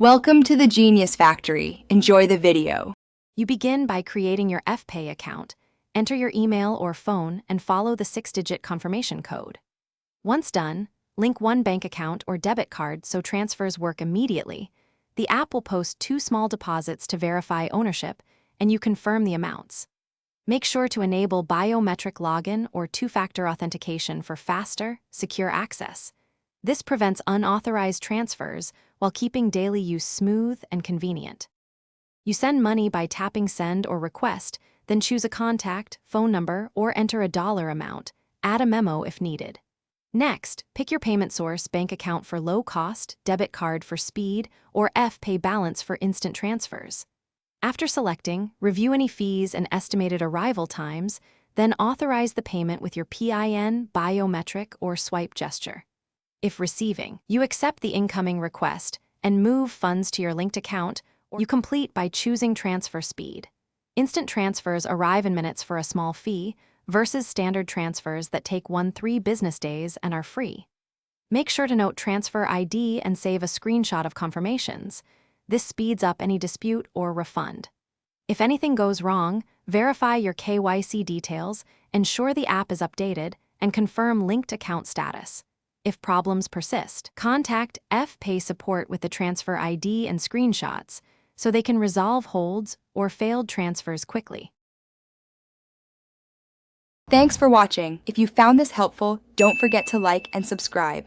Welcome to the Genius Factory. Enjoy the video. You begin by creating your FPay account, enter your email or phone, and follow the 6-digit confirmation code. Once done, link one bank account or debit card so transfers work immediately. The app will post 2 small deposits to verify ownership, and you confirm the amounts. Make sure to enable biometric login or 2-factor authentication for faster, secure access. This prevents unauthorized transfers while keeping daily use smooth and convenient. You send money by tapping Send or Request, then choose a contact, phone number, or enter a dollar amount. Add a memo if needed. Next, pick your payment source, bank account for low cost, debit card for speed, or FPay balance for instant transfers. After selecting, review any fees and estimated arrival times, then authorize the payment with your PIN, biometric, or swipe gesture. If receiving, you accept the incoming request and move funds to your linked account, or you complete by choosing transfer speed. Instant transfers arrive in minutes for a small fee versus standard transfers that take 1-3 business days and are free. Make sure to note transfer ID and save a screenshot of confirmations. This speeds up any dispute or refund. If anything goes wrong, verify your KYC details, ensure the app is updated, and confirm linked account status. If problems persist, contact FPay support with the transfer ID and screenshots so they can resolve holds or failed transfers quickly. Thanks for watching. If you found this helpful, don't forget to like and subscribe.